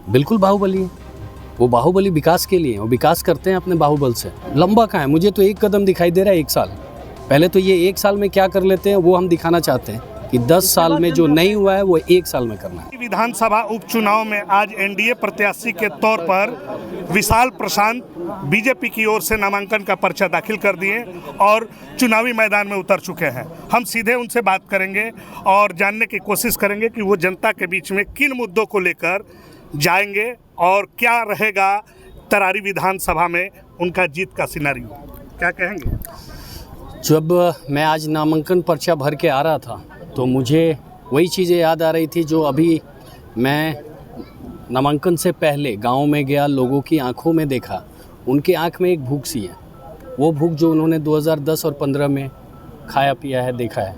बिल्कुल बाहुबली है। वो बाहुबली विकास के लिए है, वो विकास करते हैं अपने बाहुबल से। लंबा कहाँ है, मुझे तो एक कदम दिखाई दे रहा है 1 साल। पहले तो ये 1 साल में क्या कर लेते हैं वो हम दिखाना चाहते हैं कि 10 साल में जो नहीं हुआ है वो 1 साल में करना है। विधानसभा उपचुनाव में आज एनडीए प्रत्याशी के तौर पर विशाल प्रशांत बीजेपी की ओर से नामांकन का पर्चा दाखिल कर दिए और चुनावी मैदान में उतर चुके हैं। हम सीधे उनसे बात करेंगे और जानने की कोशिश करेंगे कि वो जनता के बीच में किन मुद्दों को लेकर जाएंगे और क्या रहेगा तरारी विधानसभा में उनका जीत का सिनेरियो। क्या कहेंगे? जब मैं आज नामांकन पर्चा भर के आ रहा था तो मुझे वही चीज़ें याद आ रही थी जो अभी मैं नामांकन से पहले गांव में गया, लोगों की आंखों में देखा। उनकी आंख में एक भूख सी है, वो भूख जो उन्होंने 2010 और 15 में खाया पिया है, देखा है।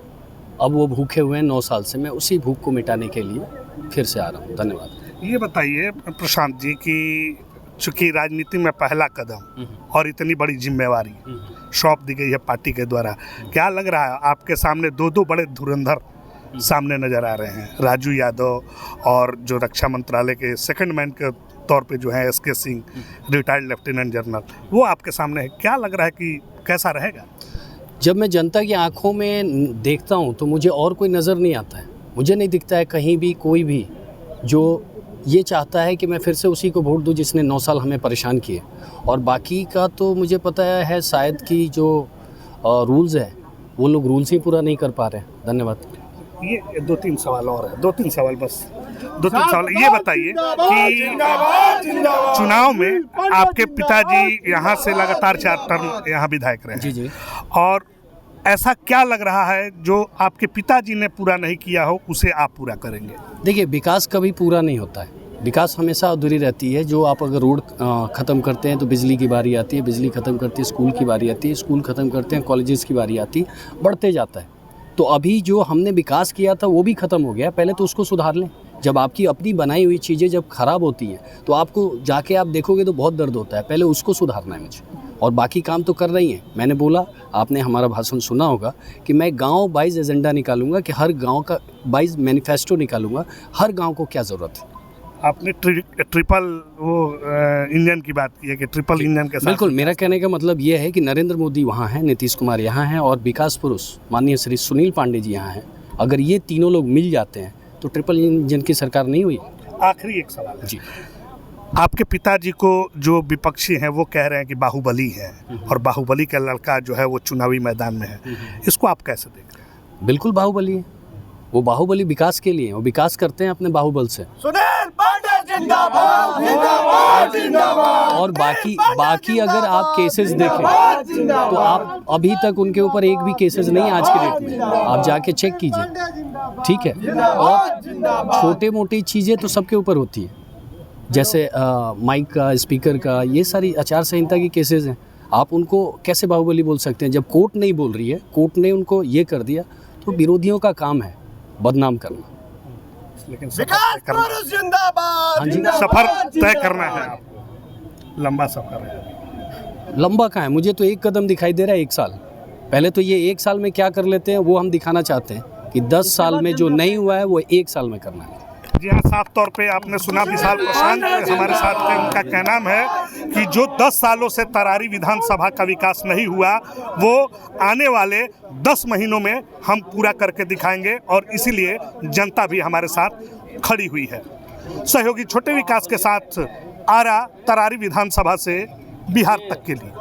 अब वो भूखे हुए हैं 9 साल से। मैं उसी भूख को मिटाने के लिए फिर से आ रहा हूँ। धन्यवाद। ये बताइए प्रशांत जी कि चूँकि राजनीति में पहला कदम और इतनी बड़ी जिम्मेवारी सौंप दी गई है पार्टी के द्वारा, क्या लग रहा है आपके सामने दो बड़े धुरंधर सामने नज़र आ रहे हैं, राजू यादव और जो रक्षा मंत्रालय के सेकंड मैन के तौर पे जो है SK Singh, retired lieutenant general, वो आपके सामने है। क्या लग रहा है कि कैसा रहेगा? जब मैं जनता की आंखों में देखता हूँ तो मुझे और कोई नज़र नहीं आता है। मुझे नहीं दिखता है कहीं भी कोई भी जो ये चाहता है कि मैं फिर से उसी को वोट दूं जिसने 9 साल हमें परेशान किए। और बाकी का तो मुझे पता है शायद कि जो रूल्स है वो लोग रूल्स ही पूरा नहीं कर पा रहे हैं। धन्यवाद। ये 2-3 सवाल और है, 2-3 सवाल बस, 2-3 सवाल। ये बताइए कि चुनाव में आपके पिताजी यहाँ से लगातार 4 टर्म यहाँ विधायक रहे। जी जी। और ऐसा क्या लग रहा है जो आपके पिताजी ने पूरा नहीं किया हो उसे आप पूरा करेंगे? देखिए, विकास कभी पूरा नहीं होता है, विकास हमेशा अधूरी रहती है। जो आप अगर रोड ख़त्म करते हैं तो बिजली की बारी आती है, बिजली ख़त्म करती है स्कूल की बारी आती है, स्कूल ख़त्म करते हैं कॉलेजेस की बारी आती है, बढ़ते जाता है। तो अभी जो हमने विकास किया था वो भी ख़त्म हो गया, पहले तो उसको सुधार लें। जब आपकी अपनी बनाई हुई चीज़ें जब ख़राब होती हैं तो आपको जाके आप देखोगे तो बहुत दर्द होता है, पहले उसको सुधारना है मुझे। और बाकी काम तो कर रही हैं। मैंने बोला, आपने हमारा भाषण सुना होगा कि मैं गांव वाइज एजेंडा निकालूंगा, कि हर गांव का वाइज मैनिफेस्टो निकालूंगा, हर गांव को क्या ज़रूरत है। आपने ट्रिपल इंजन की बात की है कि ट्रिपल इंजन के साथ। बिल्कुल, मेरा कहने का मतलब ये है कि नरेंद्र मोदी वहाँ हैं, नीतीश कुमार यहाँ हैं और विकास पुरुष माननीय श्री सुनील पांडे जी यहाँ हैं। अगर ये तीनों लोग मिल जाते हैं तो ट्रिपल इंजन की सरकार नहीं हुई। आखिरी एक सवाल है जी। आपके पिताजी को जो विपक्षी हैं वो कह रहे हैं कि बाहुबली है और बाहुबली का लड़का जो है वो चुनावी मैदान में है, इसको आप कैसे देख रहे हैं? बिल्कुल बाहुबली है। वो बाहुबली विकास के लिए है, वो विकास करते हैं अपने बाहुबल से। सुनील पांडे जिंदाबाद, जिंदाबाद, जिंदाबाद। और बाकी अगर आप केसेस देखें तो आप अभी तक उनके ऊपर एक भी केसेस नहीं आज के डेट में, आप जाके चेक कीजिए, ठीक है। और छोटे मोटी चीज़ें तो सबके ऊपर होती है, जैसे माइक का, स्पीकर का, ये सारी आचार संहिता की केसेस हैं। आप उनको कैसे बाहुबली बोल सकते हैं जब कोर्ट नहीं बोल रही है? कोर्ट ने उनको ये कर दिया। तो विरोधियों का काम है बदनाम करना। लेकिन विकास पुरुष जिंदाबाद, हाँ जी। सफर तय करना है आपको, लंबा सफर है। लंबा कहाँ है, मुझे तो एक कदम दिखाई दे रहा है 1 साल। पहले तो ये 1 साल में क्या कर लेते हैं वो हम दिखाना चाहते हैं कि 10 साल में जो नहीं हुआ है वो 1 साल में करना है। जी हाँ, साफ तौर पे आपने सुना विशाल प्रशांत हमारे साथ थे। उनका कहना है कि जो 10 सालों से तरारी विधानसभा का विकास नहीं हुआ वो आने वाले 10 महीनों में हम पूरा करके दिखाएंगे और इसीलिए जनता भी हमारे साथ खड़ी हुई है। सहयोगी छोटे विकास के साथ आरा तरारी विधानसभा से बिहार तक के लिए।